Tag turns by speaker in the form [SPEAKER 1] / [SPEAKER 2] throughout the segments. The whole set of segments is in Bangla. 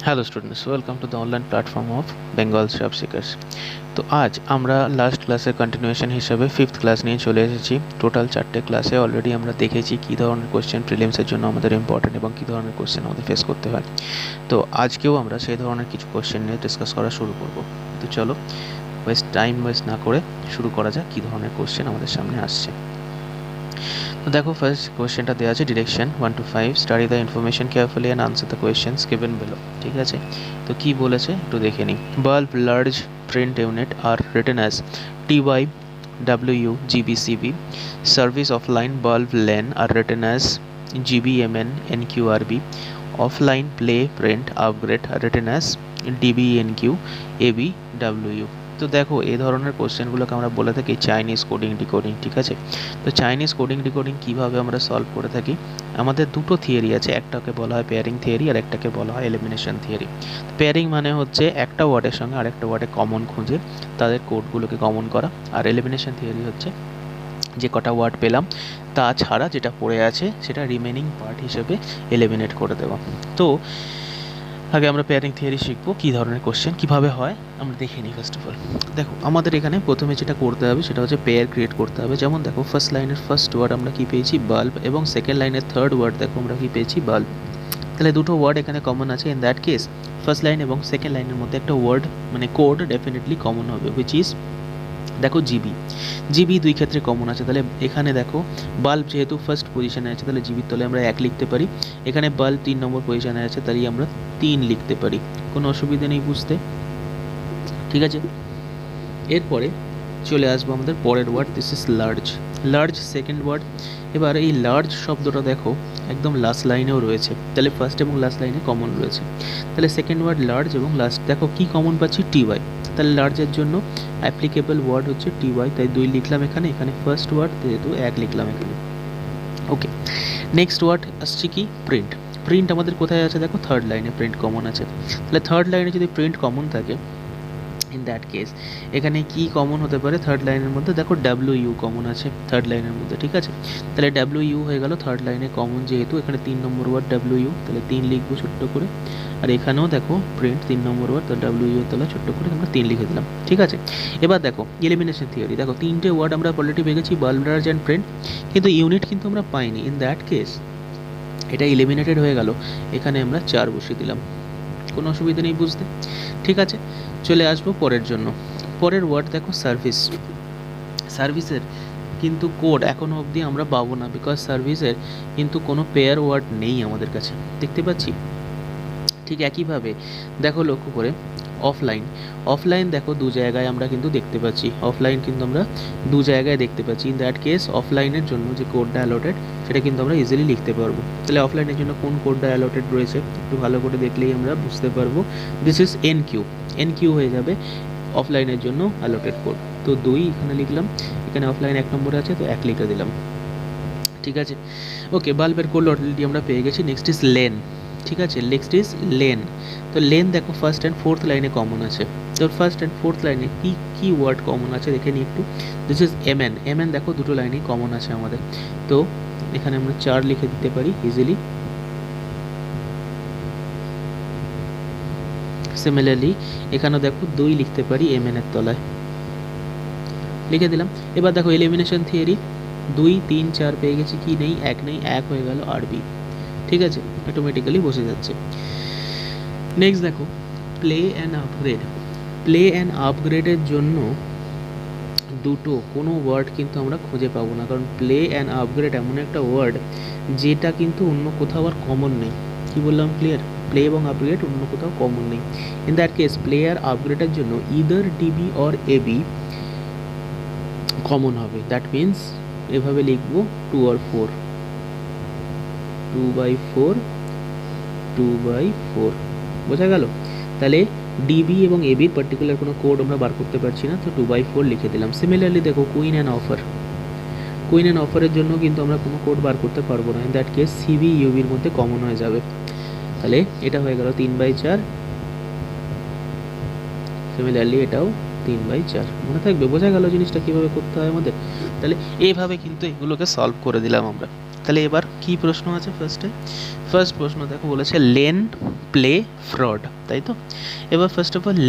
[SPEAKER 1] Hello students, welcome to the online platform of Bengal job seekers. তো আজ আমরা লাস্ট ক্লাসের কন্টিনিউশন হিসাবে ফিফথ ক্লাস নিয়ে চলে এসেছি। টোটাল 4টে ক্লাসে অলরেডি আমরা দেখেছি কী ধরনের কোশ্চেন প্রিলিমসের জন্য আমাদের ইম্পর্টেন্ট এবং কী ধরনের কোশ্চেন আমাদের ফেস করতে হয়। তো আজকেও আমরা সেই ধরনের কিছু কোশ্চেন নিয়ে ডিসকাস করা শুরু করব। তো চলো টাইম ওয়েস্ট না করে শুরু করা যাক কী ধরনের কোশ্চেন আমাদের সামনে আসছে। তো দেখো, ফার্স্ট কোয়েশ্চেনটা দেওয়া আছে direction 1 to 5, study the information carefully and answer the questions given below. ঠিক আছে, তো কি বলেছে একটু দেখে নিই। Bulb large print unit are written as TY WU GBCB, service offline bulb lane are written as GBMN NQRB, offline play print upgrade are written as DBNQ ABWU। তো দেখো, এই ধরনের কোশ্চেনগুলোকে আমরা বলে থাকি চাইনিজ কোডিং ডিকোডিং। ঠিক আছে, তো চাইনিজ কোডিং ডিকোডিং কীভাবে আমরা সলভ করে থাকি, আমাদের দুটো থিওরি আছে, একটাকে বলা হয় পেয়ারিং থিওরি আর একটাকে বলা হয় এলিমিনেশন থিওরি। পেয়ারিং মানে হচ্ছে একটা ওয়ার্ডের সঙ্গে আরেকটা ওয়ার্ডে কমন খুঁজে তাদের কোডগুলোকে কমন করা, আর এলিমিনেশন থিওরি হচ্ছে যে কটা ওয়ার্ড পেলাম তা ছাড়া যেটা পড়ে আছে সেটা রিমেনিং পার্ট হিসেবে এলিমিনেট করে দেওয়া। তো আগে আমরা পেয়ারিং থিওরি শিখবো, কী ধরনের কোশ্চেন কীভাবে হয় আমরা দেখে নিই। ফার্স্ট অফ অল দেখো, আমাদের এখানে প্রথমে যেটা করতে হবে সেটা হচ্ছে পেয়ার ক্রিয়েট করতে হবে। যেমন দেখো, ফার্স্ট লাইনের ফার্স্ট ওয়ার্ড আমরা কী পেয়েছি, বাল্ব, এবং সেকেন্ড লাইনের থার্ড ওয়ার্ড দেখো আমরা কী পেয়েছি, বাল্ব। তাহলে দুটো ওয়ার্ড এখানে কমন আছে। In that case first line এবং সেকেন্ড লাইনের মধ্যে একটা ওয়ার্ড মানে কোড ডেফিনেটলি কমন হবে, হুইচ ইজ দেখো জিবি দুই ক্ষেত্রে কমন আছে। তাহলে এখানে দেখো বাল্ব যেহেতু ফার্স্ট পজিশনে আছে তাহলে জিবির তলে আমরা 1 লিখতে পারি। এখানে বাল্ব 3 নম্বর পজিশনে আছে তাই আমরা 3 লিখতে পারি, কোনো অসুবিধা নেই বুঝতে। ঠিক আছে, এরপরে চলে আসবো আমাদের পরের word, this is large second word. এবার এই লার্জ শব্দটা দেখো একদম লাস্ট লাইনেও রয়েছে, তাহলে ফার্স্ট এবং লাস্ট লাইনে কমন রয়েছে। তাহলে সেকেন্ড ওয়ার্ড লার্জ এবং লাস্ট দেখো কি কমন পাচ্ছি, TY। তাহলে লার্জের জন্য অ্যাপ্লিকেবল ওয়ার্ড হচ্ছে TY, তাই 2 লিখলাম এখানে ফার্স্ট ওয়ার্ড যেহেতু 1 লিখলাম এখানে। ওকে, নেক্সট ওয়ার্ড আসছে কি, প্রিন্ট আমাদের কোথায় আছে দেখো, থার্ড লাইনে প্রিন্ট কমন আছে। তাহলে থার্ড লাইনে যদি প্রিন্ট কমন থাকে, ইন দ্যাট কেস এখানে কি কমন হতে পারে, থার্ড লাইনের মধ্যে দেখো WU কমন আছে থার্ড লাইনের মধ্যে। ঠিক আছে, তাহলে WU হয়ে গেল থার্ড লাইনে কমন, যেহেতু এখানে 3 নম্বর ওয়ার্ড WU, তাহলে 3 লিখবো ছোট্ট করে। আর এখানেও দেখো প্রিন্ট 3 নম্বর ওয়ার্ড, তো WU তাহলে ছোট্ট করে আমরা 3 লিখে দিলাম। ঠিক আছে, এবার দেখো এলিমিনেশন থিওরি, দেখো 3টে ওয়ার্ড আমরা অলরেডি পেয়েছি, বাল্ব লার্জ অ্যান্ড প্রিন্ট, কিন্তু ইউনিট কিন্তু আমরা পাইনি। ইন দ্যাট কেস এটা এলিমিনেটেড হয়ে গেল, এখানে আমরা 4 বসিয়ে দিলাম, কোনো অসুবিধা নেই বুঝতে। ঠিক আছে, চলে আসবো পরের জন্য। পরের ওয়ার্ড দেখো সার্ভিসের কিন্তু কোড এখনও অবধি আমরা পাবো না, বিকজ সার্ভিসের কিন্তু কোনো পেয়ার ওয়ার্ড নেই আমাদের কাছে, দেখতে পাচ্ছি। ঠিক একইভাবে দেখো লক্ষ্য করে অফলাইন দেখো 2 জায়গায় আমরা কিন্তু দেখতে পাচ্ছি, অফলাইন কিন্তু আমরা 2 জায়গায় দেখতে পাচ্ছি। ইন দ্যাট কেস অফলাইনের জন্য যে কোডটা অ্যালোটেড সেটা কিন্তু আমরা ইজিলি লিখতে পারবো। তাহলে অফলাইনের জন্য কোন কোডটা অ্যালোটেড রয়েছে একটু ভালো করে দেখলেই আমরা বুঝতে পারবো। দিস ইজ NQ হয়ে যাবে অফলাইনের জন্য অ্যালোটেড কোড। তো 2 এখানে লিখলাম, এখানে অফলাইন 1 নম্বরে আছে তো 1 লিখে দিলাম। ঠিক আছে, ওকে, বাল্বের কোড অলরেডি আমরা পেয়ে গেছি। Next is lane. ঠিক আছে, নেক্সট ইজ লেন। তো লেন দেখো ফার্স্ট অ্যান্ড ফোর্থ লাইনে কমন আছে। তো ফার্স্ট অ্যান্ড ফোর্থ লাইনে কি ওয়ার্ড কমন আছে দেখে নিই একটু। দিস ইজ MN দেখো দুটো লাইনেই কমন আছে আমাদের, তো এখানে আমরা 4 লিখে দিতে পারি ইজিলি। সিমিলারলি এখানেও দেখো 2 লিখতে পারি MN এর তলায়, লিখে দিলাম। এবার দেখো এলিমিনেশন থিওরি, 2 3 4 পেয়ে গেছি, কি নেই, 1 নেই, 1 হয়ে গেল RB। ঠিক আছে, অটোমেটিক্যালি বসে যাচ্ছে। নেক্সট দেখো প্লে অ্যান্ড আপগ্রেডের জন্য দুটো কোনো ওয়ার্ড কিন্তু আমরা খুঁজে পাবো না, কারণ প্লে অ্যান্ড আপগ্রেড এমন একটা ওয়ার্ড যেটা কিন্তু অন্য কোথাও আর কমন নেই। কি বললাম, ক্লিয়ার? প্লে এবং আপগ্রেড অন্য কোথাও কমন নেই। ইন দ্যাট কেস প্লে আর আপগ্রেডের জন্য either DB or AB common হবে। দ্যাট মিন্স এভাবে লিখবো 2 or 4, 2/4 2/4, বোঝা গেল? তাহলে DB এবং AB এর পার্টিকুলার কোনো কোড আমরা বার করতে পারছি না, তো 2/4 লিখে দিলাম। সিমিলারলি দেখো কুইন অ্যান্ড অফারের জন্য কিন্তু আমরা কোনো কোড বার করতে পারবো না। ইন দ্যাট কেস CB UBর মধ্যে কমন হয়ে যাবে। তাহলে এটা হয়ে গেল 3/4, সিমিলারলি এটাও 3/4, মনে থাকবে? বোঝা গেল জিনিসটা কীভাবে করতে হয় আমাদের। তাহলে এইভাবে কিন্তু এগুলোকে সলভ করে দিলাম আমরা। তাহলে এবার কি প্রশ্ন আছে ফার্স্ট প্রশ্ন দেখো বলেছে লেন প্লে ফ্রড, তাই তো। এবার ফার্স্ট অফ অল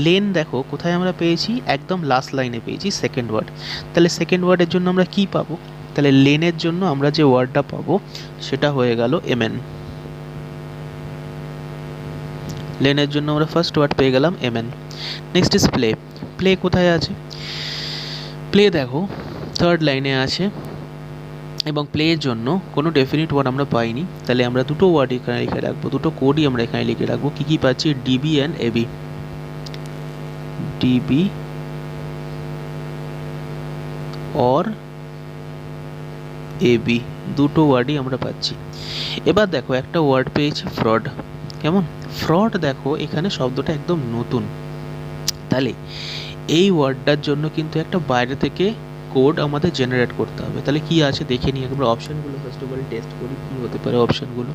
[SPEAKER 1] লেন দেখো কোথায় আমরা পেয়েছি, একদম লাস্ট লাইনে পেয়েছি সেকেন্ড ওয়ার্ড। তাহলে সেকেন্ড ওয়ার্ডের জন্য আমরা কি পাবো, তাহলে লেনের জন্য আমরা যে ওয়ার্ডটা পাবো সেটা হয়ে গেল এমএন। লেনের জন্য আমরা ফার্স্ট ওয়ার্ড পেয়ে গেলাম এমএন। নেক্সট ইজ প্লে কোথায় আছে, প্লে দেখো থার্ড লাইনে আছে এবং প্লের জন্য কোনো ডেফিনিট ওয়ার্ড আমরা পাইনি, তাহলে আমরা দুটো ওয়ার্ড এখানে লিখে রাখবো, দুটো কোডই আমরা এখানে লিখে রাখবো। কী কী পাচ্ছি, DB and AB, DB or AB, দুটো ওয়ার্ডই আমরা পাচ্ছি। এবার দেখো একটা ওয়ার্ড পেয়েছি ফ্রড, কেমন ফ্রড, দেখো এখানে শব্দটা একদম নতুন, তাহলে এই ওয়ার্ডটার জন্য কিন্তু একটা বাইরে থেকে কোড আমাদের জেনারেট করতে হবে। তাহলে কি আছে দেখে নিই একবার, অপশানগুলো ফার্স্ট অফ অল টেস্ট করি কী হতে পারে অপশানগুলো।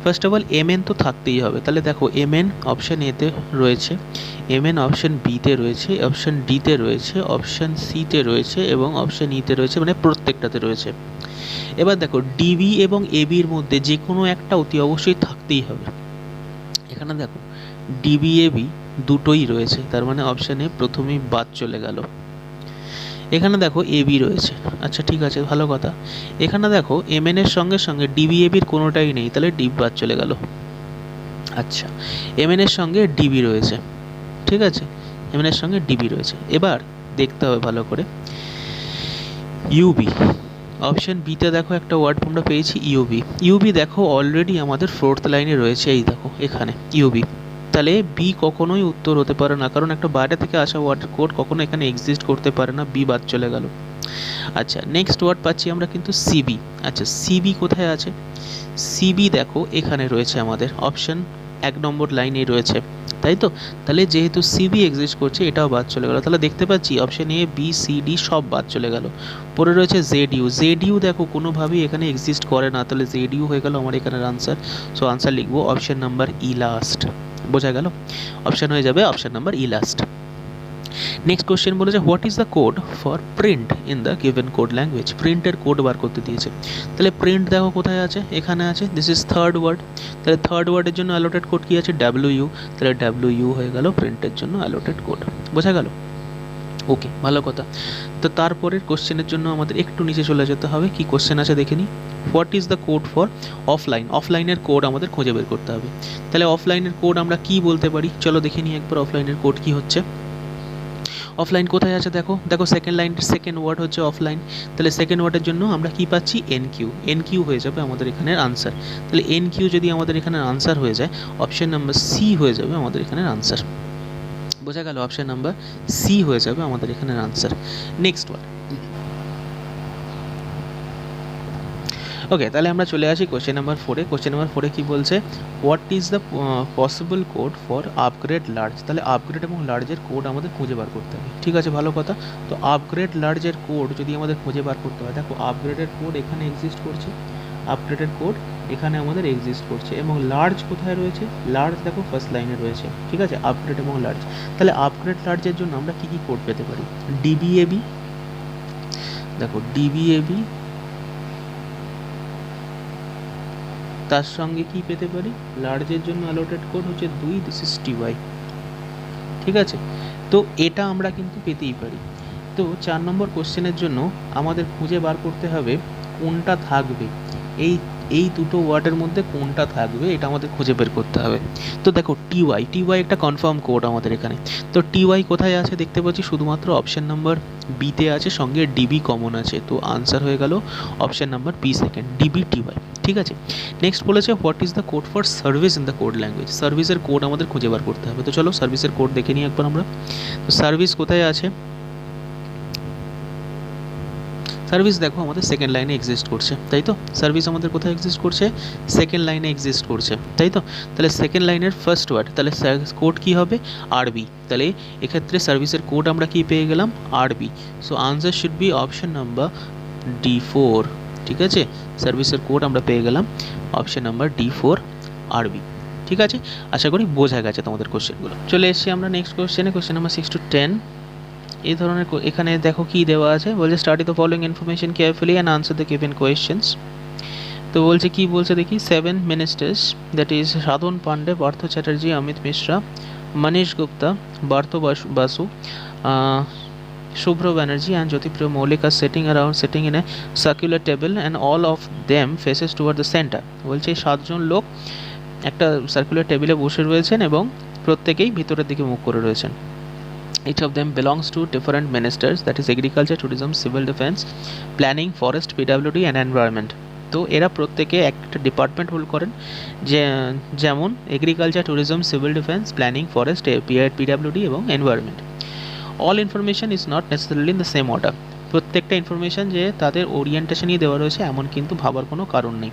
[SPEAKER 1] ফার্স্ট অফ অল এমএন তো থাকতেই হবে, তাহলে দেখো এমএন অপশান এতে রয়েছে, এমএন অপশান বিতে রয়েছে, অপশান ডিতে রয়েছে, অপশান সিতে রয়েছে এবং অপশান ইতে রয়েছে, মানে প্রত্যেকটাতে রয়েছে। এবার দেখো ডিবি এবং এবির মধ্যে যে কোনো একটা অতি অবশ্যই থাকতেই হবে। এখানে দেখো ডিবি এবি দুটোই রয়েছে, তার মানে অপশানে প্রথমেই বাদ চলে গেল। এখানে দেখো এবি রয়েছে, আচ্ছা ঠিক আছে ভালো কথা। এখানে দেখো এমএন এর সঙ্গে সঙ্গে ডিবি এবির কোনোটাই নেই, তাহলে ডিবি বাদ চলে গেল। আচ্ছা এমএন এর সঙ্গে ডিবি রয়েছে, ঠিক আছে, এমএন এর সঙ্গে ডিবি রয়েছে। এবার দেখতে হবে ভালো করে ইউবি, অপশান বিতে দেখো একটা ওয়ার্ড আমরা পেয়েছি ইউবি। ইউবি দেখো অলরেডি আমাদের ফোর্থ লাইনে রয়েছে, এই দেখো এখানে ইউবি, তাহলে বি কখনোই উত্তর হতে পারে না, কারণ একটা বাইরে থেকে আসা ওয়ার্ড কোড কখনো এখানে এক্সিস্ট করতে পারে না, বি বাদ চলে গেল। আচ্ছা নেক্সট ওয়ার্ড পাচ্ছি আমরা কিন্তু সিবি। আচ্ছা সিবি কোথায় আছে, সিবি দেখো এখানে রয়েছে আমাদের অপশান 1 নম্বর লাইনে রয়েছে, তাই তো। তাহলে যেহেতু সিবি এক্সিস্ট করছে এটাও বাদ চলে গেল, তাহলে দেখতে পাচ্ছি option A B C D সব বাদ চলে গেল। পরে রয়েছে জেড ইউ দেখো কোনোভাবেই এখানে এক্সিস্ট করে না, তাহলে জেড ইউ হয়ে গেল আমার এখানের আনসার। সো আনসার লিখবো অপশান নাম্বার ই লাস্ট, বোঝা গেল, অপশান হয়ে যাবে option number E last. Next question বলেছে what is the code for print in the given code language, প্রিন্টের কোড বার করতে দিয়েছে। তাহলে প্রিন্ট দেখো কোথায় আছে, এখানে আছে, দিস ইজ থার্ড ওয়ার্ড, তাহলে থার্ড ওয়ার্ডের জন্য অ্যালোটেড কোড কি আছে, ডাব্লিউ, তাহলে ডাব্লিউ হয়ে গেল প্রিন্টের জন্য অ্যালোটেড কোড, বোঝা গেল, ওকে ভালো কথা। তো তারপরের কোশ্চেনের জন্য আমাদের একটু নিচে চলে যেতে হবে, কি কোশ্চেন আছে দেখে নিই। What is the code for offline, অফলাইনের কোড আমাদের খুঁজে বের করতে হবে। তাহলে অফলাইনের কোড আমরা কি বলতে পারি, চলো দেখে নিই একবার অফলাইনের কোড কি হচ্ছে। অফলাইন কোথায় আছে দেখো, দেখো সেকেন্ড লাইন সেকেন্ড ওয়ার্ড হচ্ছে অফলাইন, তাহলে সেকেন্ড ওয়ার্ডের জন্য আমরা কি পাচ্ছি এন কিউ হয়ে যাবে আমাদের এখানের আনসার। তাহলে এন কিউ যদি আমাদের এখানের আনসার হয়ে যায়, অপশন নাম্বার সি হয়ে যাবে আমাদের এখানের আনসার, বোঝা গেল, অপশন নাম্বার সি হয়ে যাবে আমাদের এখানের আনসার। নেক্সট ওয়ান, ওকে তাহলে আমরা চলে আসি কোশ্চেন নাম্বার 4-এ। কোশ্চেন নাম্বার 4-এ কি বলছে, what is the possible code for upgrade large, তাহলে আপগ্রেড এবং লার্জের কোড আমাদের খুঁজে বার করতে হবে, ঠিক আছে ভালো কথা। তো আপগ্রেড লার্জের কোড যদি আমাদের খুঁজে বার করতে হয়, দেখো আপগ্রেডের কোড এখানে এক্সিস্ট করছে, আপগ্রেডের কোড এখানে আমাদের এক্সিস্ট করছে, এবং লার্জ কোথায় রয়েছে, লার্জ দেখো ফার্স্ট লাইনে রয়েছে, ঠিক আছে, আপগ্রেড এবং লার্জ। তাহলে আপগ্রেড লার্জের জন্য আমরা কী কী কোড পেতে পারি, ডিবিএবি, দেখো ডিবিএবি, তার সঙ্গে কি পেতে পারি, লার্জের জন্য অ্যালোটেড কোড হচ্ছে 2, দিস ইজ টিওয়াই, ঠিক আছে। তো এটা আমরা কিন্তু পেতেই পারি। তো 4 নম্বর কোশ্চেনের জন্য আমাদের খুঁজে বার করতে হবে কোনটা থাকবে, এই দুটো ওয়ার্ডের মধ্যে কোনটা থাকবে এটা আমাদের খুঁজে বের করতে হবে। তো দেখো টিওয়াই একটা কনফার্ম কোড আমাদের এখানে, তো টিওয়াই কোথায় আছে দেখতে পাচ্ছি, শুধুমাত্র অপশন নাম্বার বিতে আছে, সঙ্গে ডিবি কমন আছে, তো আনসার হয়ে গেল option number B second, DB TY, ঠিক আছে। নেক্সট বলেছে what is the code for service in the code language, সার্ভিসের কোড আমাদের খুঁজে বার করতে হবে। তো চলো সার্ভিসের কোড দেখে নিই একবার আমরা। তো সার্ভিস কোথায় আছে, সার্ভিস দেখো আমাদের সেকেন্ড লাইনে এক্সিস্ট করছে, তাই তো, সার্ভিস আমাদের কোথায় এক্সিস্ট করছে, সেকেন্ড লাইনে এক্সিস্ট করছে, তাই তো। তাহলে সেকেন্ড লাইনের ফার্স্ট ওয়ার্ড, তাহলে কোড কি হবে, আরবি, তাহলে এক্ষেত্রে সার্ভিসের কোড আমরা কি পেয়ে গেলাম, আরবি। So answer should be option number D4, ঠিক আছে, সার্ভিসের কোড আমরা পেয়ে গেলাম অপশন নাম্বার D4 আরবি, ঠিক আছে। আশা করি বোঝা গেছে তোমাদের কোশ্চেনগুলো। চলে এসেছি আমরা নেক্সট কোশ্চেনে, কোশ্চেন নাম্বার 6 to 10। এই ধরনের এখানে দেখো কি দেওয়া আছে, বলছে study the following information carefully and answer the given questions. তো বলছে কি বলছে দেখি, 7 ministers that is Sadhan Pandey, Partha Chatterjee, Amit Mishra, Manish Gupta, Partha Basu, Shubhra Banerjee and Jyotipriya Maulik are sitting in a circular table and all of them faces toward the center. বলছে এই 7 জন লোক একটা সার্কুলার টেবিলে বসে রয়েছেন এবং প্রত্যেকেই ভিতরের দিকে মুখ করে রয়েছেন। Each of them belongs to different ministers, that is agriculture, tourism, civil defense, planning, forest, PWD and environment. তো এরা প্রত্যেকে একটা ডিপার্টমেন্ট হোল্ড করেন, যেমন agriculture, tourism, civil defence, planning, forest, PWD এবং environment. All information is not necessarily in the same order. প্রত্যেকটা ইনফরমেশন যে তাদের ওরিয়েন্টেশনই দেওয়া রয়েছে এমন কিন্তু ভাবার কোনো কারণ নেই।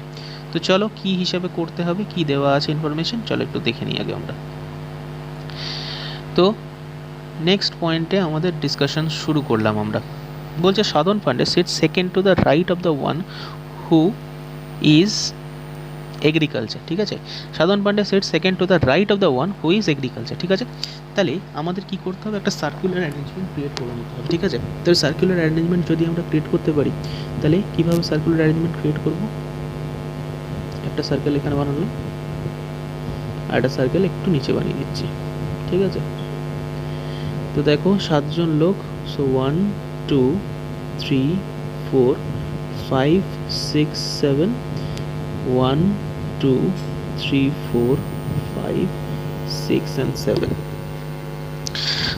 [SPEAKER 1] তো চলো কি হিসাবে করতে হবে, কি দেওয়া আছে ইনফরমেশন, চলো একটু দেখে নিই আগে আমরা। তো নেক্সট পয়েন্টে আমাদের ডিসকাশন শুরু করলাম আমরা। বলছে Sadhan Pandey sits second to the right of the one who is agriculture. ঠিক আছে, Sadhan Pandey sits second to the right of the one who is agriculture. ঠিক আছে, তাহলে আমাদের কি করতে হবে, একটা সার্কুলার অ্যারেঞ্জমেন্ট ক্রিয়েট করে নিতে হবে। ঠিক আছে, তো সার্কুলার অ্যারেঞ্জমেন্ট যদি আমরা ক্রিয়েট করতে পারি, তাহলে কীভাবে সার্কুলার অ্যারেঞ্জমেন্ট ক্রিয়েট করব, একটা সার্কেল এখানে বানালাম আর একটা সার্কেল একটু নিচে বানিয়ে দিচ্ছি। ঠিক আছে, তো দেখো 7 জন লোক, সো 1 2 3 4 5 6 7 1 2 3 4 5 6 and 7।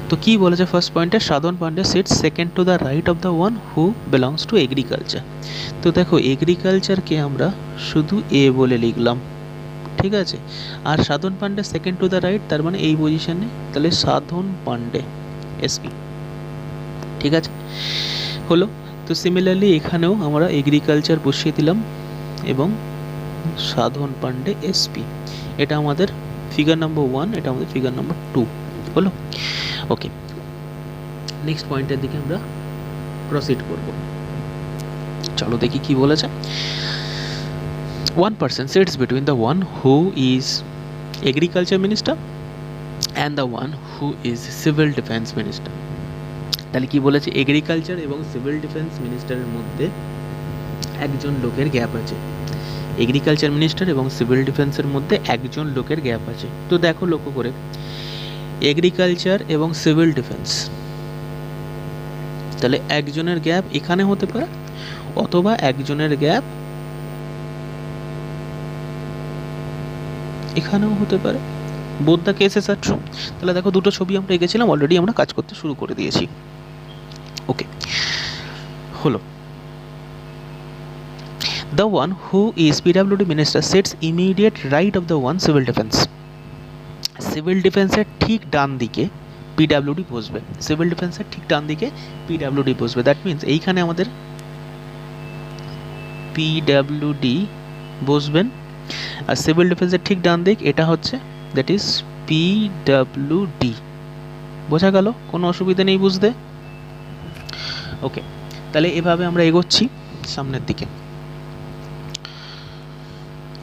[SPEAKER 1] তো কি বলেছে ফার্স্ট পয়েন্টে, Sadhan Pandey sits second to the right of the one who belongs to agriculture. তো দেখো এগ্রিকালচারকে আমরা শুধু এ বলে লিখলাম। ঠিক আছে, আর Sadhan Pandey second to the right, তার মানে এই পজিশনে, তাহলে সাধন পান্ডে এসপি। ঠিক আছে, হলো। তো সিমিলারলি এখানেও আমরা এগ্রিকালচার বসিয়ে দিলাম এবং সাধন পান্ডে এসপি। এটা আমাদের ফিগার নাম্বার 1, এটা আমাদের ফিগার নাম্বার 2 হলো। ওকে, নেক্সট পয়েন্টের দিকে আমরা প্রসিড করব। চলো দেখি কি বলেছে। One person sits between the one who is agriculture minister and the one who is civil defense minister. তাহলে কি বলেছে, এগ্রিকালচার এবং সিভিল ডিফেন্স মিনিস্টারের মধ্যে একজন লোকের গ্যাপ আছে। এগ্রিকালচার মিনিস্টার এবং সিভিল ডিফেন্সের মধ্যে একজন লোকের গ্যাপ আছে। তো দেখো লক্ষ্য করে, এগ্রিকালচার এবং সিভিল ডিফেন্স, তাহলে একজনের গ্যাপ এখানে হতে পারে অথবা একজনের গ্যাপ এখানেও হতে পারে। Both the cases are true. তাহলে দেখো দুটো ছবি আমরা এঁকেছিলাম, অলরেডি আমরা কাজ করতে শুরু করে দিয়েছি। ওকে, হলো। The one who is PWD minister sits immediate right of the one civil defense. Civil ডিফেন্সের ঠিক ডান দিকে পিডাব্লিউডি বসবে, সিভিল ডিফেন্সের ঠিক ডান দিকে পিডাব্লিউডি বসবে। দ্যাট মিনস এইখানে আমাদের পিডাব্লিউডি বসবেন, আর সিভিল ডিফেন্সের ঠিক ডান দিক এটা হচ্ছে, দ্যাট ইজ পিডাব্লিউডি। বোঝা গেল, কোনো অসুবিধা নেই বুঝতে। ওকে, তাহলে এভাবে আমরা এগোচ্ছি সামনের দিকে।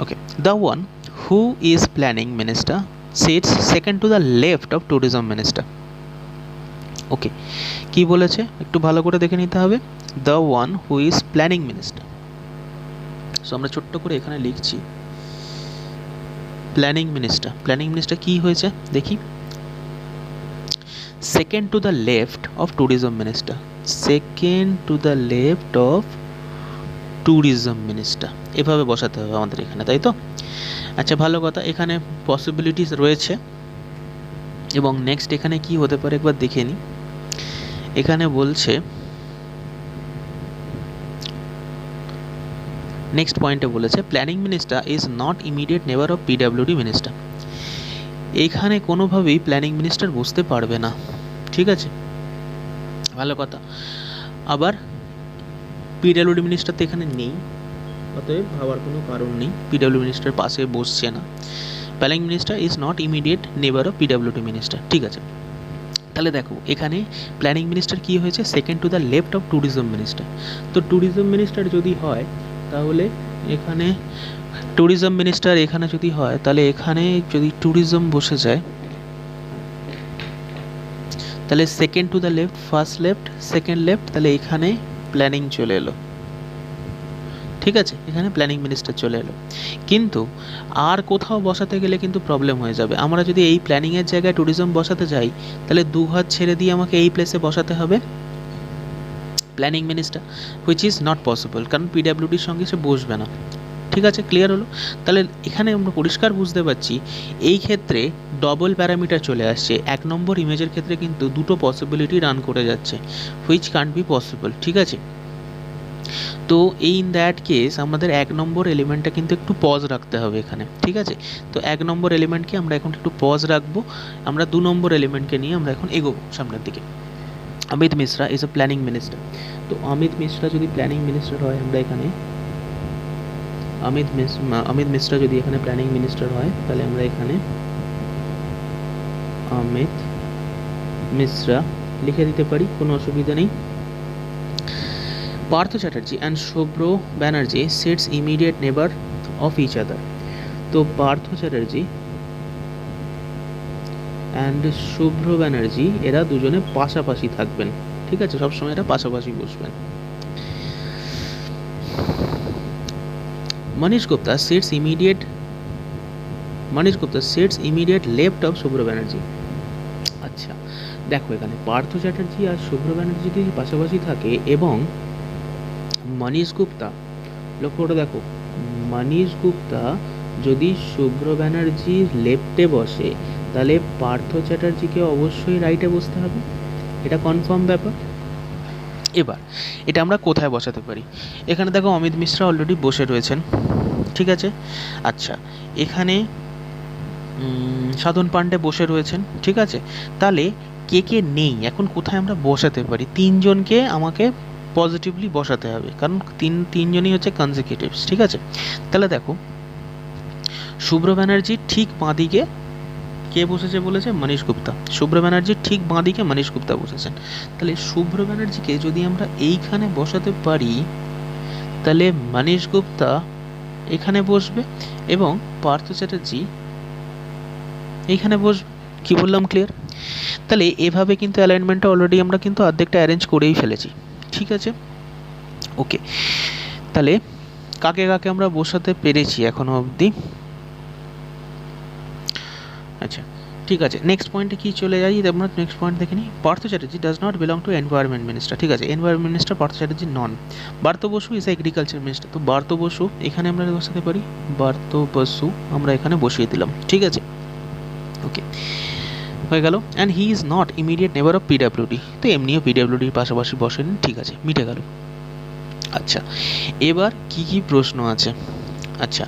[SPEAKER 1] ওকে, the one who is planning minister sits second to the left of tourism minister. ওকে, কি বলেছে একটু ভালো করে দেখে নিতে হবে। the one who is planning minister, so আমরা ছোট্ট করে এখানে লিখছি প্ল্যানিং মিনিস্টার। প্ল্যানিং মিনিস্টার কি হয়েছে দেখি, second to the left of tourism minister, second to the left of tourism minister, এভাবে বসাতে হবে আমাদের এখানে, তাই তো? আচ্ছা, ভালো কথা, এখানে পসিবিলিটিস রয়েছে। এবং নেক্সট এখানে কি হতে পারে একবার দেখে নিই। এখানে বলছে, নেক্সট পয়েন্টে বলেছে planning minister is not immediate neighbour of PWD minister. এখানে কোনোভাবেই প্ল্যানিং মিনিস্টার বুঝতে পারবে না। ঠিক আছে, ভালো কথা। আবার পিডাব্লিউডি মিনিস্টার তো এখানে নেই, অতএব ভাবার কোনো কারণ নেই, পিডাব্লিউডি মিনিস্টার পাশে বসছে না। Planning minister is not immediate neighbour of PWD minister. ঠিক আছে, তাহলে দেখো এখানে প্ল্যানিং মিনিস্টার কি হয়েছে, second to the left of tourism minister. তো ট্যুরিজম মিনিস্টার যদি হয় তাহলে এখানে ট্যুরিজম মিনিস্টার এখানে যদি হয়, তাহলে এখানে যদি ট্যুরিজম বসে যায় তাহলে second to the left, first left, second left, তাহলে এখানে প্ল্যানিং চলে এলো, ঠিক আছে, এখানে প্ল্যানিং মিনিস্টার চলে এলো। কিন্তু আর কোথাও বসাতে গেলে কিন্তু প্রবলেম হয়ে যাবে। আমরা যদি এই প্ল্যানিংয়ের জায়গায় ট্যুরিজম বসাতে যাই, তাহলে দু হাত ছেড়ে দিয়ে আমাকে এই প্লেসে বসাতে হবে planning minister, which is not possible, কারণ পিডাব্লিউডির সঙ্গে সে বসবে না। ঠিক আছে, ক্লিয়ার হলো? তাহলে এখানে আমরা পরিষ্কার বুঝতে পারছি এই ক্ষেত্রে ডবল প্যারামিটার চলে আসছে। এক নম্বর ইমেজের ক্ষেত্রে কিন্তু দুটো পসিবিলিটি রান করে যাচ্ছে, হুইচ কান্ট বি পসিবল। ঠিক আছে, তো ইন দ্যাট কেস আমাদের এক নম্বর এলিমেন্টটা কিন্তু একটু পজ রাখতে হবে এখানে। ঠিক আছে, তো এক নম্বর এলিমেন্টকে আমরা এখন একটু পজ রাখবো, আমরা দু নম্বর এলিমেন্টকে নিয়ে আমরা এখন এগোবো সামনের দিকে। Amit Mishra is a planning minister. তো অমিত মিশ্রা যদি প্ল্যানিং মিনিস্টার হয়, আমরা এখানে অমিত মিশ্রা যদি এখানে প্ল্যানিং মিনিস্টার হয়, তাহলে আমরা এখানে অমিত মিশ্রা লিখে দিতে পারি, কোনো অসুবিধা নেই। Partha Chatterjee and Shubhra Banerjee sits immediate neighbour of each other. তো পার্থ চ্যাটার্জি অ্যান্ড শুভ্র ব্যানার্জি এরা দুজনে পাশাপাশি থাকবেন। ঠিক আছে, সবসময় এরা পাশাপাশি বসবেন। Manish Gupta sits immediate left of Shubhra Banerjee. আচ্ছা দেখো, এখানে পার্থ চ্যাটার্জি আর শুভ্র ব্যানার্জি যদি পাশাপাশি থাকে এবং মনীষ গুপ্তা, লক্ষ্য করে দেখো, মনীষ গুপ্তা যদি শুভ্র ব্যানার্জির লেফটে বসে, তাহলে পার্থ চ্যাটার্জিকে অবশ্যই রাইটে বসতে হবে, এটা কনফার্ম ব্যাপার। এবার এটা আমরা কোথায় বসাতে পারি? এখানে দেখো অমিত মিশ্রা অলরেডি বসে রয়েছেন, ঠিক আছে। আচ্ছা, এখানে সাধন পান্ডে বসে রয়েছেন, ঠিক আছে। তাহলে কে কে নেই, এখন কোথায় আমরা বসাতে পারি? তিনজনকে আমাকে পজিটিভলি বসাতে হবে, কারণ তিনজনই হচ্ছে কনজিকিউটিভস, ঠিক আছে। তাহলে দেখো, শুভ্র ব্যানার্জির ঠিক বাঁদিকে কে বসেছে বলেছে? মনীষ গুপ্তা। শুভ্র ব্যানার্জির ঠিক বাঁদিকে মনীষ গুপ্তা বসেছেন। তাহলে শুভ্র ব্যানার্জিকে যদি আমরা এইখানে বসাতে পারি, তাহলে মনীষ গুপ্তা এখানে বসবে এবং পার্থ চ্যাটার্জি এইখানে বসবে। কি বললাম, ক্লিয়ার? তাহলে এভাবে কিন্তু অ্যালাইনমেন্টটা অলরেডি আমরা কিন্তু অর্ধেকটা অ্যারেঞ্জ করেই ফেলেছি, ঠিক আছে। ওকে, তাহলে কাকে কাকে আমরা বসাতে পেরেছি এখনো অবধি? আচ্ছা ঠিক আছে, নেক্সট পয়েন্টে কি চলে যাই, আমরা নেক্সট পয়েন্ট দেখে নিই। Partha Chatterjee does not belong to environment minister. ঠিক আছে, এনভায়রনমেন্ট মিনিস্টার পার্থ চ্যাটার্জি নন। বার্ত বসু ইজ এগ্রিকালচার মিনিস্টার। তো বার্ত বসু এখানে আমরা বসাতে পারি, বার্ত বসু আমরা এখানে বসিয়ে দিলাম, ঠিক আছে। ওকে, হয়ে গেল। And he is not immediate neighbour of PWD. তো এমনিও পিডাব্লিউডির পাশাপাশি বসেন, ঠিক আছে, মিটে গেল। আচ্ছা, এবার কি কি প্রশ্ন আছে? আচ্ছা,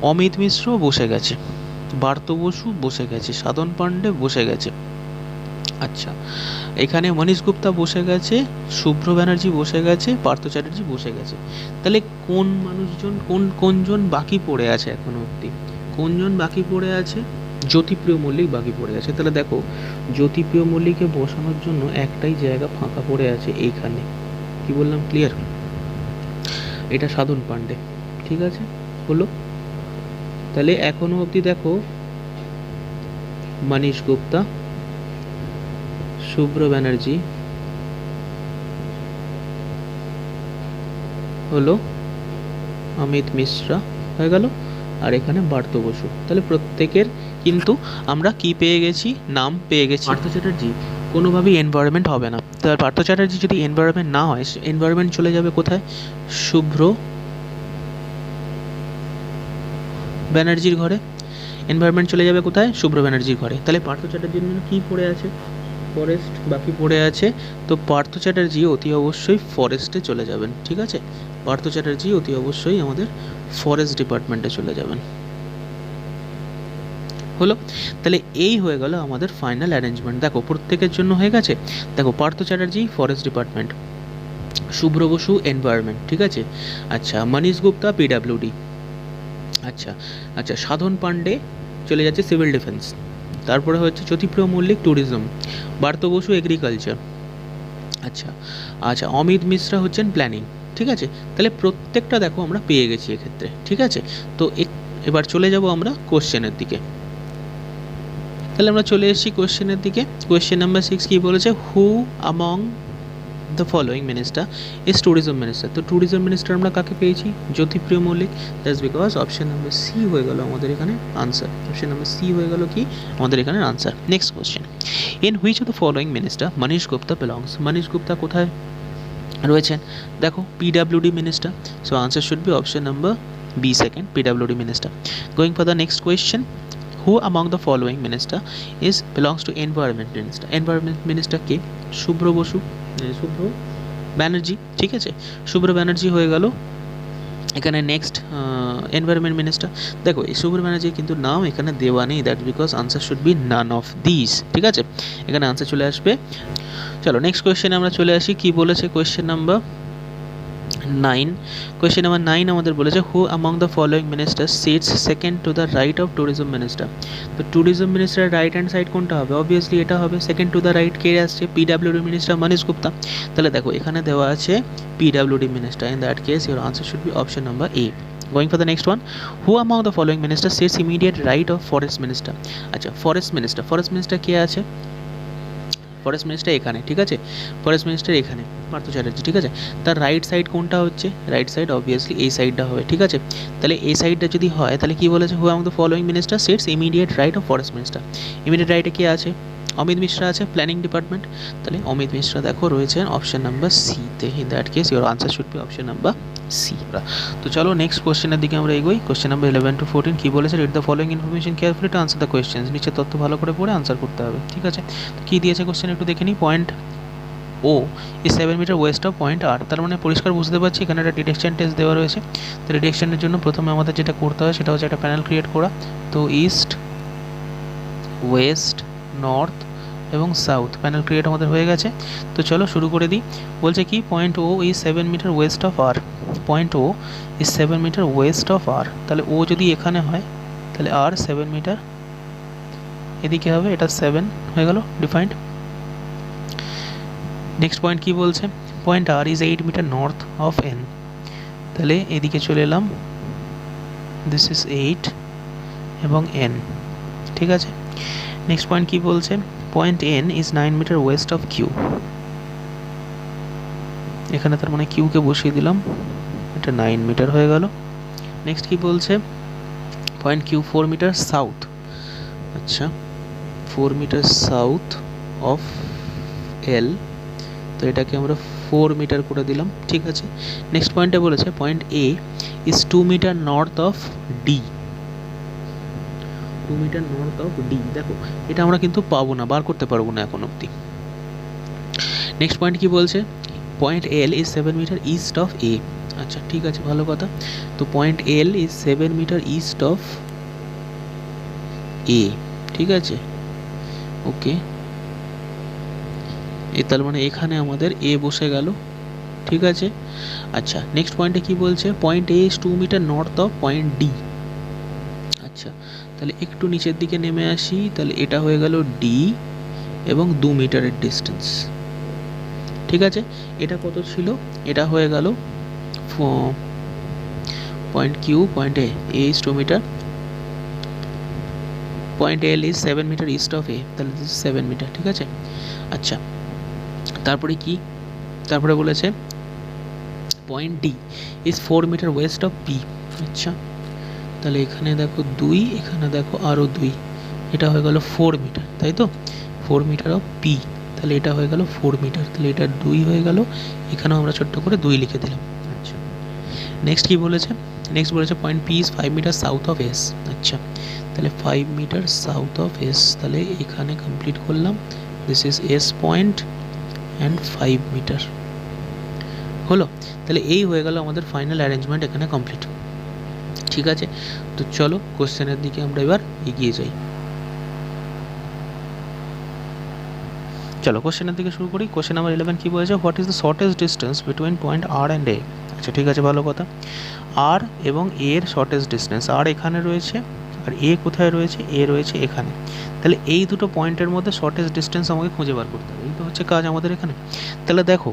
[SPEAKER 1] অমিত মিশ্র বসে গেছে, বার্ত বসু বসে গেছে, সাধন পান্ডে বসে গেছে। আচ্ছা, এখানে মনীষ গুপ্তা বসে গেছে, শুভ্র ব্যানার্জি বসে গেছে, পার্থ চ্যাটার্জি বসে গেছে। তাহলে কোন মানুষজন, কোনজন বাকি পড়ে আছে এখনো অবধি? কোনজন বাকি পড়ে আছে? জ্যোতিপ্রিয় মল্লিক বাকি পড়ে আছে। তাহলে দেখো, জ্যোতিপ্রিয় মল্লিককে বসানোর জন্য একটাই জায়গা ফাঁকা পড়ে আছে এইখানে। কি বললাম, ক্লিয়ার? এটা সাধন পান্ডে, ঠিক আছে, হলো। তাহলে এখনো অবধি দেখো, মনীষ গুপ্তা, শুভ্র ব্যানার্জি হলো, অমিত মিশ্রা হয়ে গেল, আর এখানে বার্ত বসু। তাহলে প্রত্যেকের কিন্তু আমরা কি পেয়ে গেছি? নাম পেয়ে গেছি। পার্থ চ্যাটার্জি কোনোভাবেই এনভায়রনমেন্ট হবে না। তাহলে পার্থ চ্যাটার্জি যদি এনভায়রনমেন্ট না হয়, এনভায়রনমেন্ট চলে যাবে কোথায়? শুভ্র ব্যানার্জির ঘরে। এনভায়রনমেন্ট চলে যাবে কোথায়? শুভ্র ব্যানার্জির ঘরে। তাহলে পার্থ চ্যাটার্জির জন্য কী পড়ে আছে? ফরেস্ট বাকি পড়ে আছে। তো পার্থ চ্যাটার্জি অতি অবশ্যই ফরেস্টে চলে যাবেন, ঠিক আছে। পার্থ চ্যাটার্জি অতি অবশ্যই আমাদের ফরেস্ট ডিপার্টমেন্টে চলে যাবেন, হলো। তাহলে এই হয়ে গেল আমাদের ফাইনাল অ্যারেঞ্জমেন্ট। দেখো, প্রত্যেকের জন্য হয়ে গেছে। দেখো, পার্থ চ্যাটার্জি ফরেস্ট ডিপার্টমেন্ট, শুভ্র বসু এনভায়রনমেন্ট, ঠিক আছে। আচ্ছা, মনীষ গুপ্তা পিডাব্লিউডি। আচ্ছা আচ্ছা, সাধন পান্ডে চলে যাচ্ছে সিভিল ডিফেন্স। তারপরে হচ্ছে জ্যোতিপ্রিয় মল্লিক ট্যুরিজম, বার্ত বসু এগ্রিকালচার। আচ্ছা আচ্ছা, অমিত মিশ্রা হচ্ছেন প্ল্যানিং, ঠিক আছে। তাহলে প্রত্যেকটা দেখো আমরা পেয়ে গেছি এক্ষেত্রে, ঠিক আছে। তো এবার চলে যাব আমরা কোশ্চেনের দিকে। তাহলে আমরা চলে এসেছি কোয়েশ্চেনের দিকে। কোয়েশ্চেন নাম্বার 6 কি বলেছে, who among the following minister is tourism minister. তো ট্যুরিজম মিনিস্টার আমরা কাকে পেয়েছি, Jyotipriya Mallick. That's because option number C হয়ে গেল আমাদের এখানে আনসার। অপশন নাম্বার সি হয়ে গেল কি আমাদের এখানে answer. Next question, in which of the following minister Manish Gupta belongs. Manish Gupta কোথায় রয়েছেন, দেখো PWD minister. So answer should be option number B second, PWD minister. Going for the next question, who among the following minister is belongs to environment minister। environment minister কে, শুভ্র বসু, শুভ্র ব্যানার্জি, ঠিক আছে, শুভ্র ব্যানার্জি হয়ে গেল এখানে। নেক্সট এনভায়রনমেন্ট মিনিস্টার, দেখো এই শুভ্র ব্যানার্জির কিন্তু নাম এখানে দেওয়া নেই, that because answer should B none of this, ঠিক আছে, এখানে আনসার চলে আসবে। চলো নেক্সট কোয়েশ্চেনে আমরা চলে আসি, কি বলেছে কোয়েশ্চেন নাম্বার 9। কোয়েশ্চেন নাম্বার 9 আমাদের বলেছে, who among the following minister sits second to the right of tourism minister. তো tourism minister right hand side কোনটা হবে, অবভিয়াসলি এটা হবে। সেকেন্ড টু দ্য রাইট কে আসছে, পিডাব্লিউডি মিনিস্টার মনীষ গুপ্তা। তাহলে দেখো এখানে দেওয়া আছে PWD minister, in that case your answer should be option number A. Going for the next one, who among the following minister sits immediate right of forest minister. আচ্ছা ফরেস্ট মিনিস্টার কে আছে, ফরেস্ট মিনিস্টার এখানে, ঠিক আছে, ফরেস্ট মিনিস্টার এখানে পার্থ চ্যাটার্জি, ঠিক আছে। তার রাইট সাইড কোনটা হচ্ছে, রাইট সাইড অবভিয়াসলি এই সাইডটা হবে, ঠিক আছে। তাহলে এই সাইডটা যদি হয় তাহলে কি বলেছে, who among the following minister sits immediate right of forest minister. Immediate রাইটে কে আছে, অমিত মিশ্রা আছে, প্ল্যানিং ডিপার্টমেন্ট। তাহলে অমিত মিশ্রা দেখো রয়েছেন অপশন নাম্বার সিতে, in that case your answer should be option number C. তো চলো নেক্সট কোয়েশ্চেনের দিকে আমরা এগোই। কোয়েশ্চেন নাম্বার 11 to 14 কি বলেছে, read the following information carefully to answer the questions. নিচে তথ্য ভালো করে পড়ে আনসার করতে হবে, ঠিক আছে। তো কী দিয়েছে কোয়েশ্চেন একটু দেখে নিই। Point O is 7 metre west of point R. তার মানে পরিষ্কার বুঝতে পারছি এখানে একটা ডিটেকশন টেস্ট দেওয়া রয়েছে। তো ডিটেকশনের জন্য প্রথমে আমাদের যেটা করতে হয় সেটা হচ্ছে একটা প্যানেল ক্রিয়েট করা। তো ইস্ট, ওয়েস্ট, নর্থ এবং সাউথ প্যানেল ক্রিয়েট আমাদের হয়ে গেছে। তো চলো শুরু করে দিই। বলছে কি, point O is 7 metre west of R. Point O is 7 metre west of R. তাহলে ও যদি এখানে হয় তাহলে আর 7 মিটার এদিকে হবে, এটা 7 হয়ে গেল ডিফাইন্ড। নেক্সট পয়েন্ট কি বলছে, point R is 8 metre north of N. তাহলে এদিকে চলে এলাম, দিস ইজ 8 এবং এন, ঠিক আছে। নেক্সট পয়েন্ট কি বলছে, point N is 9 metre west of Q. এখানে তার মানে কিউকে বসিয়ে দিলাম, এটা 9 মিটার হয়ে গেল। নেক্সট কি বলছে, পয়েন্ট কিউ 4 মিটার সাউথ। আচ্ছা 4 মিটার সাউথ অফ এল, তো এটাকে আমরা 4 মিটার করে দিলাম, ঠিক আছে। নেক্সট পয়েন্টে বলেছে point A is 2 metre north of D. 2 metre north of D, দেখো এটা আমরা কিন্তু পাবো না, বার করতে পারবো না এখন অবধি। নেক্সট পয়েন্ট কি বলছে, point L is 7 metre east of A. আচ্ছা ঠিক আছে, ভালো কথা। তো point L is 7 metre east of A, ঠিক আছে, ওকে। তার মানে এখানে আমাদের এ বসে গেল, ঠিক আছে। আচ্ছা নেক্সট পয়েন্টে কি বলছে, point A is 2 metre north of point D. আচ্ছা তাহলে একটু নিচের দিকে নেমে আসি, তাহলে এটা হয়ে গেল ডি এবং 2 মিটারের ডিস্টেন্স, ঠিক আছে। এটা কত ছিল, এটা হয়ে গেল point Q, point A is 2 metre, point L is 7 metre east of A, তাহলে 7 মিটার, ঠিক আছে। আচ্ছা তারপরে কি, তারপরে বলেছে point D is 4 metre west of P. আচ্ছা তাহলে এখানে দেখো 2, এখানে দেখো আরও 2, এটা হয়ে গেল 4 মিটার, তাই তো, 4 মিটার অফ পি। তাহলে এটা হয়ে গেল 4 মিটার, তাহলে এটা 2 হয়ে গেল, এখানেও আমরা ছোট্ট করে 2 লিখে দিলাম। আচ্ছা নেক্সট কি বলেছে, নেক্সট বলেছে point P is 5 metre south of S. আচ্ছা তাহলে 5 মিটার সাউথ অফ এস, তাহলে এখানে কমপ্লিট করলাম, this is S point and 5 metre হলো। তাহলে এই হয়ে গেল আমাদের ফাইনাল অ্যারেঞ্জমেন্ট এখানে কমপ্লিট, ঠিক আছে। তো চলো কোশ্চেনের দিকে আমরা এবার এগিয়ে যাই। চলো কোশ্চেনের দিকে শুরু করি। কোশ্চেন নাম্বার 11 কি বলেছে, what is the shortest distance between point R and A. আচ্ছা ঠিক আছে, ভালো কথা। আর এবং এর শর্টেস্ট ডিস্টেন্স, আর এখানে রয়েছে আর এ কোথায় রয়েছে, এ রয়েছে এখানে। তাহলে এই দুটো পয়েন্টের মধ্যে শর্টেস্ট ডিস্টেন্স আমাকে খুঁজে বার করতে হবে, এই তো হচ্ছে কাজ আমাদের এখানে। তাহলে দেখো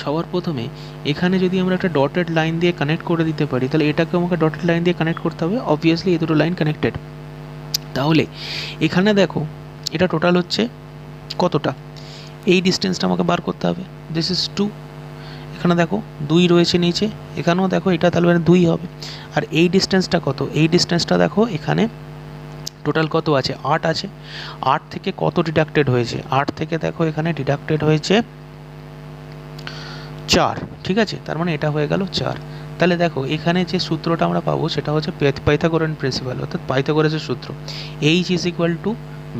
[SPEAKER 1] সবার প্রথমে এখানে যদি আমরা একটা ডটেড লাইন দিয়ে কানেক্ট করে দিতে পারি, তাহলে এটাকে আমাকে ডটেড লাইন দিয়ে কানেক্ট করতে হবে, অবভিয়াসলি এই দুটো লাইন কানেক্টেড। তাহলে এখানে দেখো এটা টোটাল হচ্ছে কতটা, এই ডিস্টেন্সটা আমাকে বার করতে হবে। দিস ইজ 2, এখানে দেখো 2 রয়েছে নিচে, এখানেও দেখো এটা তাহলে 2 হবে। আর এই ডিস্টেন্সটা কত, এই ডিস্টেন্সটা দেখো এখানে টোটাল কত আছে, 8 আছে। 8 থেকে কত ডিডাক্টেড হয়েছে, 8 থেকে দেখো এখানে ডিডাক্টেড হয়েছে 4, ঠিক আছে, তার মানে এটা হয়ে গেল 4। তাহলে দেখো এখানে যে সূত্রটা আমরা পাবো সেটা হচ্ছে পাইথাগোরান প্রিন্সিপাল, অর্থাৎ পাইথাগোরাসের সূত্র, H is equal to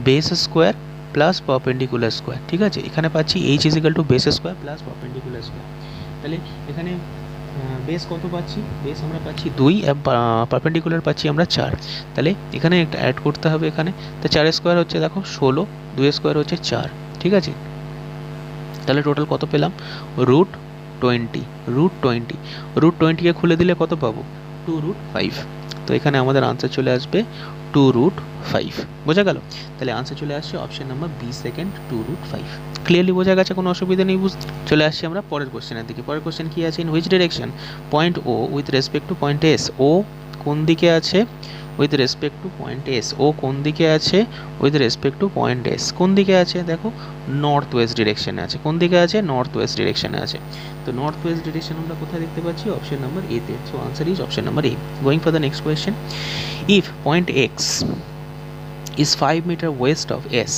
[SPEAKER 1] base square plus perpendicular square, ঠিক আছে। এখানে পাচ্ছি H is equal to base square plus perpendicular square. তাহলে এখানে বেস কত পাচ্ছি, বেস আমরা পাচ্ছি 2, পারপেন্ডিকুলার পাচ্ছি আমরা 4। তাহলে এখানে একটা অ্যাড করতে হবে এখানে, তো 4 স্কোয়ার হচ্ছে দেখো 16, 2 স্কোয়ার হচ্ছে 4, ঠিক আছে। তাহলে টোটাল কত পেলাম, √20, √20কে খুলে দিলে কত পাবো, 2√5। তো এখানে আমাদের আনসার চলে আসবে 2√5, বোঝা গেল। তাহলে আনসার চলে আসছে option number B second, 2√5। Clearly বোঝা গেছে, কোনো অসুবিধা নেই বুঝতে। চলে আসছি আমরা পরের কোশ্চেনের দিকে। পরের কোশ্চেন কি আছে, in which direction point O with respect to point S, O কোন দিকে আছে with respect to point S, O কোন দিকে আছে with respect to point S, কোন দিকে আছে দেখো নর্থ ওয়েস্ট ডিরেকশনে আছে, কোন দিকে আছে নর্থ ওয়েস্ট ডিরেকশনে আছে। তো নর্থ ওয়েস্ট ডিরেকশন আমরা কোথায় দেখতে পাচ্ছি, অপশন নাম্বার এ তে। So answer is option number A. Going for the next question, if point X is 5 metre west of S,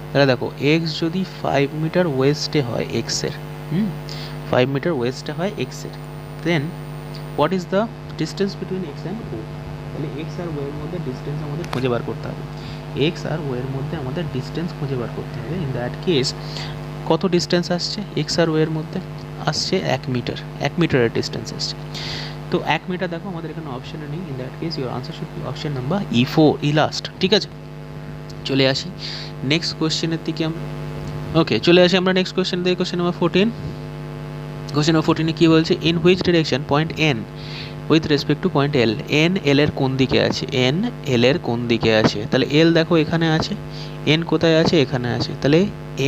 [SPEAKER 1] তাহলে দেখো এক্স যদি 5 মিটার ওয়েস্টে হয় এক্সের, 5 মিটার ওয়েস্টে হয় এক্সের, then what is the distance between X and O. তাহলে এক্স আর ওয়ের মধ্যে ডিস্টেন্স আমাদের খুঁজে বার করতে হবে, এক্স আর ওয়ের মধ্যে আমাদের ডিস্টেন্স খুঁজে বার করতে হবে। ইন দ্যাট কেস কত ডিস্টেন্স আসছে, এক্স আর ওয়ের মধ্যে আসছে 1 মিটার, 1 মিটারের ডিস্টেন্স আসছে। তো 1 মিটার দেখো আমাদের এখানে অপশনে নেই, in that case your answer should be option number E4, E last, ঠিক আছে। চলে আসি নেক্সট কোশ্চেনের দিকে আমরা, ওকে চলে আসি আমরা নেক্সট কোশ্চেন দিকে। কোশ্চেন নাম্বার 14, কোশ্চেন নাম্বার 14 কি বলছে, in which direction point N with respect to point L, N L এর কোন দিকে আছে, এন এল এর কোন দিকে আছে। তাহলে এল দেখো এখানে আছে, এন কোথায় আছে, এখানে আছে। তাহলে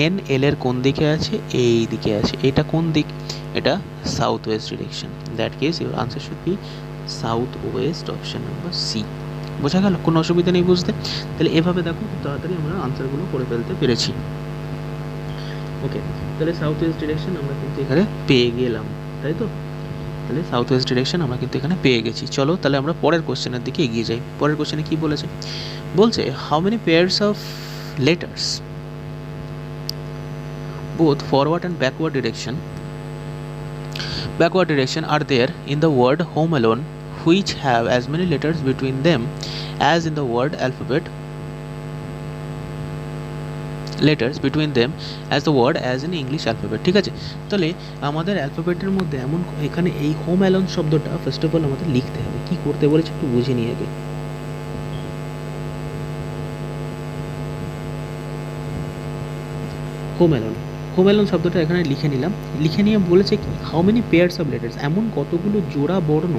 [SPEAKER 1] এন এল এর কোন দিকে আছে, এই দিকে আছে। এটা কোন দিক, এটা south west direction. That case your answer should be south west, option number C. বোঝা গেল, কোনো অসুবিধা নেই বুঝতে। তাহলে এভাবে দেখো খুব তাড়াতাড়ি আমরা আনসারগুলো করে ফেলতে পেরেছি। ওকে, তাহলে সাউথ ওয়েস্ট ডিরেকশন আমরা কিন্তু এখানে পেয়ে গেলাম, তাই তো। তাহলে সাউথ ওয়েস্ট ডিরেকশন আমরা কিন্তু এখানে পেয়ে গেছি। চলো তাহলে আমরা পরের কোশ্চেনের দিকে এগিয়ে যাই। পরের কোশ্চেনে কি বলেছে, বলছে how many pairs of letters both forward and backward direction are there in the word home alone which have as many letters between them as in the word alphabet, letters between them as the word as in English alphabet, ঠিক আছে। তাহলে আমাদের অ্যালফাবেটের মধ্যে এমন এখানে এই হোম অ্যালোন শব্দটা ফার্স্ট অফ অল আমাদের লিখতে হবে। কি করতে বলেছে একটু বুঝে নিয়ে আগে। হোম অ্যালোন শব্দটা এখানে লিখে নিলাম, লিখে নিয়ে বলেছে কি how many pairs of letters, এমন কতগুলো জোড়া বর্ণ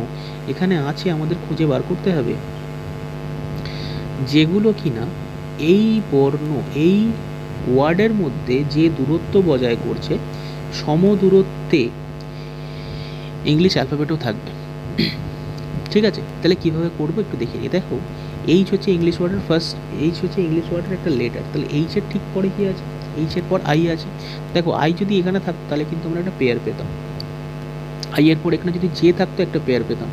[SPEAKER 1] এখানে আছে আমাদের খুঁজে বার করতে হবে, যেগুলো কিনা এই বর্ণ এই ওয়ার্ডের মধ্যে যে দূরত্ব বজায় করছে সম দূরত্বে ইংলিশ অ্যালফাবেটও থাকবে, ঠিক আছে। তাহলে কীভাবে করবো একটু দেখে নিই। দেখো এইচ হচ্ছে ইংলিশ ওয়ার্ডের ফার্স্ট, এইচ হচ্ছে ইংলিশ ওয়ার্ডের একটা লেটার, তাহলে এইচের ঠিক পরে কী আছে, এইচের পর আই আছে। দেখো আই যদি এখানে থাকতো তাহলে কিন্তু আমরা একটা পেয়ার পেতাম, আই এর পর এখানে যদি জে থাকতো একটা পেয়ার পেতাম,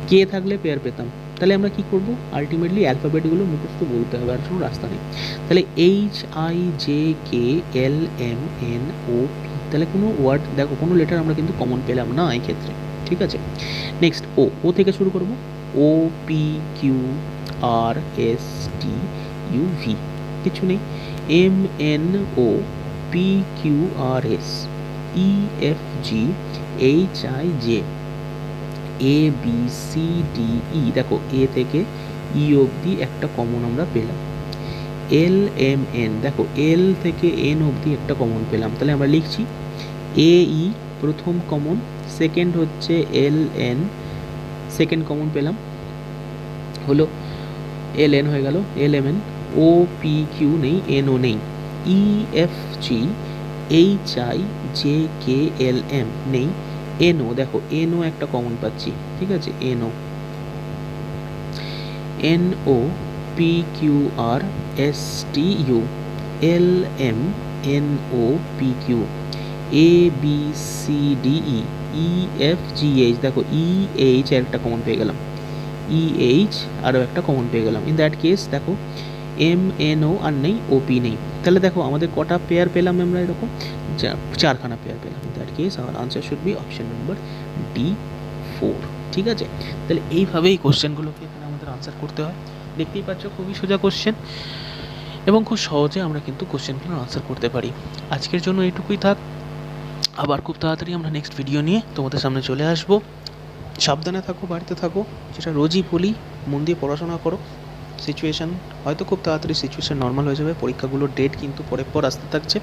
[SPEAKER 1] কে থাকলে পেয়ার পেতাম। তাহলে আমরা কি করব, আলটিমেটলি অ্যালফাবেটগুলো মুখস্থ বলতে হবে, আর কোনো রাস্তা নেই। তাহলে H I J K L M N O P, তাহলে কোনো ওয়ার্ড দেখো কোনো লেটার আমরা কিন্তু কমন পেলাম না এই ক্ষেত্রে, ঠিক আছে। নেক্সট ও থেকে শুরু করব, O P Q R S T U V, কিছু নেই। M N O P Q R S E F G H I J A B C D E, দেখো এ থেকে ই অবধি একটা কমন আমরা পেলাম। এল এম এন, দেখো এল থেকে এন অবধি একটা কমন পেলাম। তাহলে আমরা লিখছি এ ই প্রথম কমন, সেকেন্ড হচ্ছে এল এন সেকেন্ড কমন পেলাম, হলো এল এন হয়ে গেল, L M N. O P Q নেই, এন ও নেই। E F G H I J K L M N O. এনও, দেখো এনও একটা কমন পাচ্ছি, ঠিক আছে। N O PQRSTU LMNOPQ ABCDE EFGH, দেখো EH একটা কমন পেয়ে গেলাম, EH আরও একটা কমন পেয়ে গেলাম। ইন দ্যাট কেস দেখো MNO আর নেই, OP নেই, তাহলে দেখো আমাদের কটা পেয়ার পেলাম আমরা, এরকম চারখানা পেয়ার পেলাম। ইন দ্যাট কেস আমার answer should be option number D4। ঠিক আছে, তাহলে এইভাবেই কোশ্চেনগুলোকে এখানে আমাদের আনসার করতে হয়। দেখতেই পাচ্ছ খুবই সোজা কোশ্চেন এবং খুব সহজে আমরা কিন্তু কোশ্চেনগুলো আনসার করতে পারি। আজকের জন্য এইটুকুই থাক, আবার খুব তাড়াতাড়ি আমরা নেক্সট ভিডিও নিয়ে তোমাদের সামনে চলে আসবো। সাবধানে থাকো, বাড়িতে থাকো, যেটা রোজই বলি, মন দিয়ে পড়াশোনা করো। সিচুয়েশান হয়তো খুব তাড়াতাড়ি সিচুয়েশান নর্মাল হয়ে যাবে, পরীক্ষাগুলোর ডেট কিন্তু পরের পর আসতে থাকছে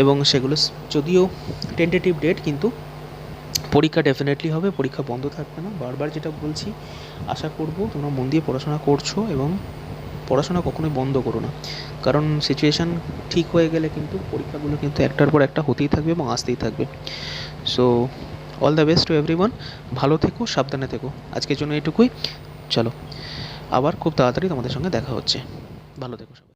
[SPEAKER 1] এবং সেগুলো যদিও টেন্টেটিভ ডেট, কিন্তু পরীক্ষা ডেফিনেটলি হবে, পরীক্ষা বন্ধ থাকবে না। বারবার যেটা বলছি, আশা করব তোমরা মন দিয়ে পড়াশোনা করছো এবং পড়াশোনা কখনোই বন্ধ করো না, কারণ সিচুয়েশান ঠিক হয়ে গেলে কিন্তু পরীক্ষাগুলো কিন্তু একটার পর একটা হতেই থাকবে এবং আসতেই থাকবে। So all the best to everyone, ভালো থেকো, সাবধানে থেকো। আজকের জন্য এটুকুই, চলো আবার খুব তাড়াতাড়ি তোমাদের সঙ্গে দেখা হচ্ছে, ভালো থেকো সব।